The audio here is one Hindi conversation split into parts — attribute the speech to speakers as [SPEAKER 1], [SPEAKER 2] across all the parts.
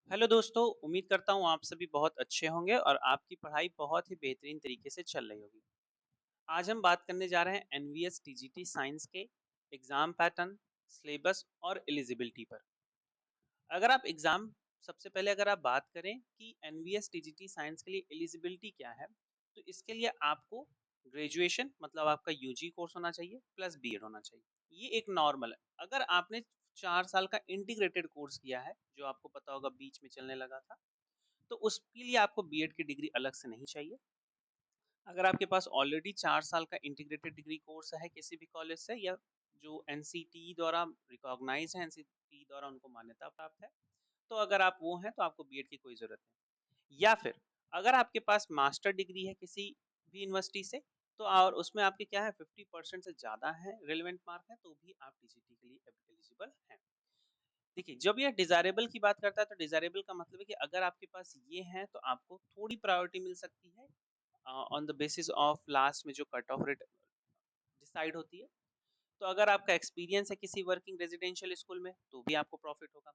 [SPEAKER 1] हेलो दोस्तों, उम्मीद करता हूँ आप सभी बहुत अच्छे होंगे और आपकी पढ़ाई बहुत ही बेहतरीन तरीके से चल रही होगी। आज हम बात करने जा रहे हैं एनवीएस टीजीटी साइंस के एग्जाम पैटर्न, सिलेबस और एलिजिबिलिटी पर। अगर आप एग्जाम सबसे पहले अगर आप बात करें कि एनवीएस टीजीटी साइंस के लिए एलिजिबिलिटी क्या है, तो इसके लिए आपको ग्रेजुएशन मतलब आपका यूजी कोर्स होना चाहिए प्लस बीएड होना चाहिए। ये एक नॉर्मल है। अगर आपने 4 साल का इंटीग्रेटेड कोर्स किया है, जो आपको पता होगा बीच में चलने लगा था, तो उसके लिए आपको बीएड की डिग्री अलग से नहीं चाहिए। अगर आपके पास ऑलरेडी 4 साल का इंटीग्रेटेड डिग्री कोर्स है किसी भी कॉलेज से, या जो एनसीटी द्वारा रिकॉग्नाइज है, एनसीटी द्वारा उनको मान्यता प्राप्त है, तो अगर आप वो हैं तो आपको बीएड की कोई जरूरत नहीं। या फिर अगर आपके पास मास्टर डिग्री है किसी भी यूनिवर्सिटी से, तो और उसमें आपके क्या है 50% से ज्यादा है रिलेवेंट मार्क है, तो भी आप टीजीटी के लिए एलिजिबल हैं। देखिए, जब ये डिज़ायरेबल की बात करता है, तो डिज़ायरेबल का मतलब है कि अगर आपके पास ये है तो आपको थोड़ी प्रायोरिटी मिल सकती है on the basis of last में जो कट ऑफ रेट डिसाइड होती है। तो अगर आपका एक्सपीरियंस है किसी वर्किंग रेजिडेंशियल स्कूल में, तो भी आपको प्रॉफिट होगा।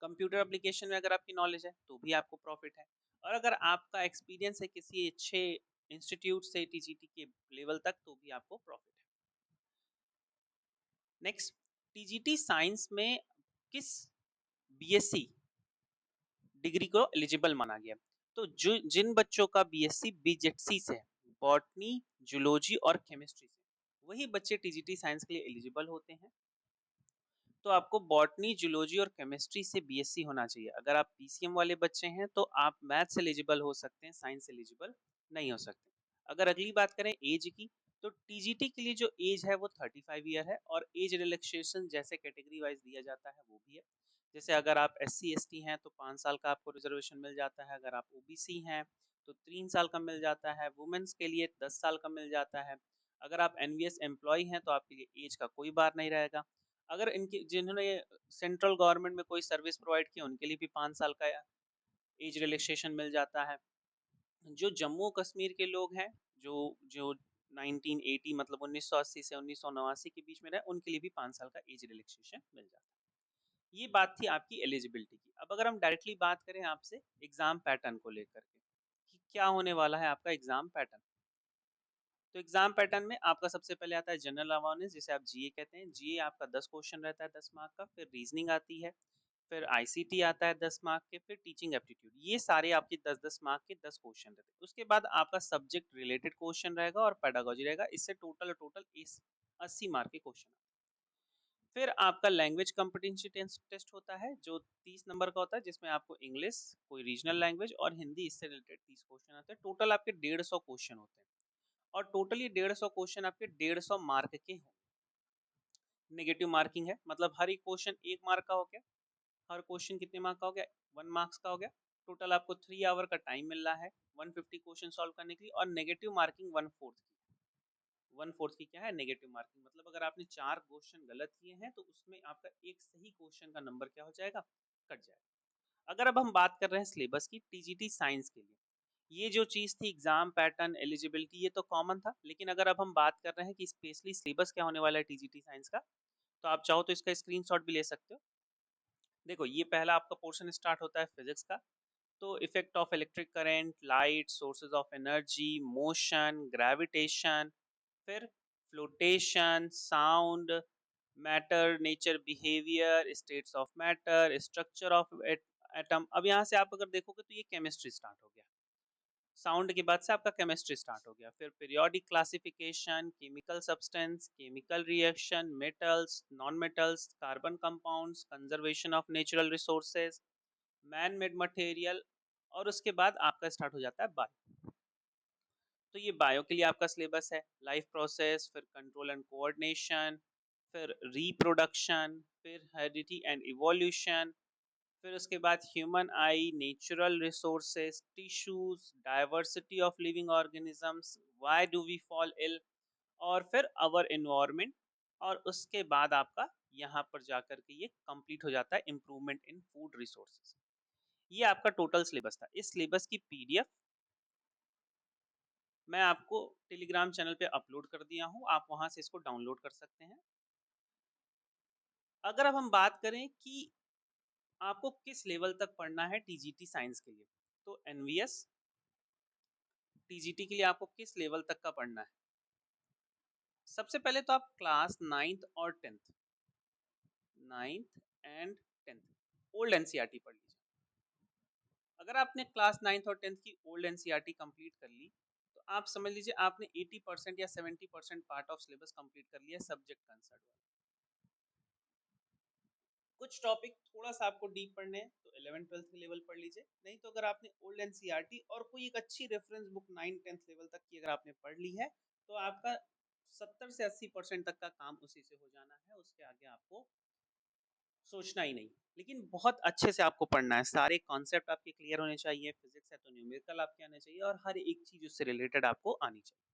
[SPEAKER 1] कंप्यूटर एप्लीकेशन में अगर आपकी नॉलेज है, तो भी आपको प्रॉफिट है। और अगर आपका एक्सपीरियंस है किसी अच्छे इंस्टीट्यूट से टीजीटी के लेवल तक, तो भी आपको प्रॉफिट है। नेक्स्ट, टीजीटी साइंस में किस बीएससी डिग्री को एलिजिबल माना गया? तो जो जिन बच्चों का बीएससी बीजेडसी से है, बॉटनी, जूलॉजी और केमिस्ट्री से, वही बच्चे टीजीटी साइंस के लिए एलिजिबल होते हैं। तो आपको बॉटनी, जूलॉजी और केमिस्ट्री से बीएससी होना चाहिए। अगर आप पीसीएम वाले बच्चे हैं तो आप मैथ्स एलिजिबल हो सकते हैं, साइंस एलिजिबल नहीं हो सकते। अगर अगली बात करें एज की, तो टीजीटी के लिए जो एज है वो 35 ईयर है, और एज रिलैक्सेशन जैसे कैटेगरी वाइज दिया जाता है वो भी है। जैसे अगर आप SC ST हैं तो 5 साल का आपको रिजर्वेशन मिल जाता है। अगर आप ओबीसी हैं तो 3 साल का मिल जाता है। वुमेन्स के लिए 10 साल का मिल जाता है। अगर आप एनवीएस एम्प्लॉय हैं तो आपके लिए एज का कोई बार नहीं रहेगा। अगर इनके जिन्होंने सेंट्रल गवर्नमेंट में कोई सर्विस प्रोवाइड की, उनके लिए भी 5 साल का एज रिलैक्सेशन मिल जाता है। जो जम्मू कश्मीर के लोग हैं, जो जो 1980 मतलब 1980 से 1989 के बीच में रहे, उनके लिए भी 5 साल का एज रिलैक्सेशन मिल जाता है। ये बात थी आपकी एलिजिबिलिटी की। अब अगर हम डायरेक्टली बात करें आपसे एग्जाम पैटर्न को लेकर के कि क्या होने वाला है आपका एग्जाम पैटर्न, तो एग्जाम पैटर्न में आपका सबसे पहले आता है जनरल अवेयरनेस, जिसे आप जीए कहते हैं। जीए आपका 10 क्वेश्चन रहता है 10 मार्क का। फिर रीजनिंग आती है, फिर आईसीटी आता है 10 मार्क के, फिर टीचिंग एप्टीट्यूड। ये सारे आपके 10-10 मार्क के 10 क्वेश्चन रहते हैं। उसके बाद आपका सब्जेक्ट रिलेटेड क्वेश्चन रहेगा और पेडागोजी रहेगा। इससे टोटल टोटल 80 मार्क के क्वेश्चन। फिर आपका लैंग्वेज कॉम्पिटेंसी टेस्ट होता है, जो 30 नंबर का होता है, जिसमें आपको इंग्लिश, कोई रीजनल लैंग्वेज और हिंदी, इससे रिलेटेड 30 क्वेश्चन आते हैं। टोटल आपके 150 क्वेश्चन होते हैं, और टोटली 150 क्वेश्चन आपके 150 मार्क के हों। नेगेटिव मार्किंग है, मतलब हर एक क्वेश्चन 1 मार्क का हो गया। हर क्वेश्चन कितने मार्क का हो गया? 1 मार्क्स का हो गया। टोटल आपको 3 आवर का टाइम मिल रहा है 150 क्वेश्चन सॉल्व करने के लिए। और नेगेटिव मार्किंग 1/4 की। 1/4 की क्या है? Negative marking. मतलब अगर आपने 4 क्वेश्चन गलत किए हैं, तो उसमें आपका एक सही क्वेश्चन का नंबर क्या हो जाएगा? कट जाएगा। अगर अब हम बात कर रहे हैं सिलेबस की टीजीटी साइंस के लिए, ये जो चीज थी एग्जाम पैटर्न एलिजिबिलिटी, ये तो कॉमन था। लेकिन अगर अब हम बात कर रहे हैं कि स्पेशली सिलेबस क्या होने वाला है टीजीटी साइंस का, तो आप चाहो तो इसका स्क्रीनशॉट भी ले सकते हो। देखो, ये पहला आपका पोर्शन स्टार्ट होता है फिजिक्स का। तो effect of electric current, light, sources of energy, motion, gravitation, फिर flotation, sound, matter, nature, behaviour, states of matter, structure of atom. अब यहाँ से आप अगर देखोगे तो ये केमिस्ट्री स्टार्ट हो गया। साउंड के बाद से आपका केमिस्ट्री स्टार्ट हो गया। फिर periodic classification, chemical substance, chemical reaction, metals, non metals, carbon compounds, conservation of natural resources, man made material. और उसके बाद आपका स्टार्ट हो जाता है बायो। तो ये बायो के लिए आपका सिलेबस है। लाइफ प्रोसेस, फिर कंट्रोल एंड कोऑर्डिनेशन, फिर रिप्रोडक्शन, फिर हेरिडिटी एंड इवोल्यूशन, फिर उसके बाद human eye, natural resources, tissues, diversity of living organisms, why do we fall ill, और फिर आवर एनवायरनमेंट। और उसके बाद आपका यहाँ पर जाकर के ये कंप्लीट हो जाता है इम्प्रूवमेंट इन फूड रिसोर्सेज। ये आपका टोटल सिलेबस था। इस सिलेबस की पीडीएफ मैं आपको टेलीग्राम चैनल पे अपलोड कर दिया हूँ, आप वहां से इसको डाउनलोड कर सकते हैं। अगर अब हम बात करें कि आपको किस लेवल तक पढ़ना है टीजीटी साइंस के लिए? तो एनवीएस, टीजीटी के लिए आपको किस लेवल तक का पढ़ना है? सबसे पहले तो आप क्लास 9th और 10th and 10th old NCERT पढ़ लीजिए। अगर आपने क्लास 9th और 10th की ओल्ड एनसीईआरटी कंप्लीट कर ली, तो आप समझ लीजिए आपने 80% या 70% पार्ट ऑफ सिलेबस कंप्लीट कर लिया सब्जेक्ट कंसर्न वाला। कुछ टॉपिक थोड़ा-सा आपको डीप पढ़ने हैं, तो 11th-12th के लेवल पढ़ लीजिए। नहीं तो अगर आपने ओल्ड एनसीईआरटी और कोई एक अच्छी रेफरेंस बुक 9th-10th लेवल तक की अगर आपने पढ़ ली है, तो आपका 70 से 80% तक का काम उसी से हो जाना है, उसके आगे आपको सोचना ही नहीं। लेकिन बहुत अच्छे से आपको पढ़ना है, सारे कॉन्सेप्ट आपके क्लियर होने चाहिए, फिज़िक्स है तो न्यूमेरिकल आपके आने चाहिए और हर एक चीज़ उससे रिलेटेड आपको आनी चाहिए।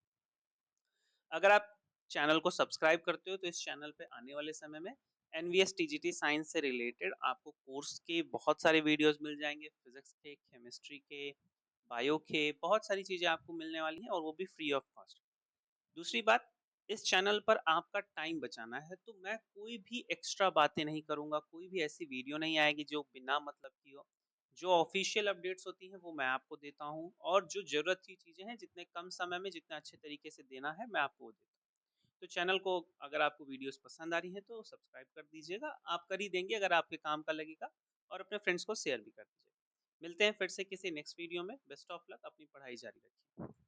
[SPEAKER 1] अगर आप चैनल को सब्सक्राइब करते हो तो इस चैनल पे आने वाले समय में एनवीएस टीजीटी साइंस से रिलेटेड आपको कोर्स के बहुत सारे वीडियोस मिल जाएंगे, फिजिक्स के, केमिस्ट्री के, बायो के, बहुत सारी चीजें आपको मिलने वाली हैं और वो भी फ्री ऑफ कॉस्ट। दूसरी बात, इस चैनल पर आपका टाइम बचाना है तो मैं कोई भी एक्स्ट्रा बातें नहीं करूंगा, कोई भी ऐसी वीडियो नहीं आएगी जो बिना मतलब की हो। जो ऑफिशियल अपडेट्स होती हैं वो मैं आपको देता हूँ और जो जरूरत की चीजें हैं जितने कम समय में जितने अच्छे तरीके से देना है मैं आपको वो देता हूँ। तो चैनल को अगर आपको वीडियोस पसंद आ रही है तो सब्सक्राइब कर दीजिएगा, आप कर ही देंगे अगर आपके काम का लगेगा, और अपने फ्रेंड्स को शेयर भी कर दीजिएगा। मिलते हैं फिर से किसी नेक्स्ट वीडियो में। बेस्ट ऑफ लक, अपनी पढ़ाई जारी रखिए।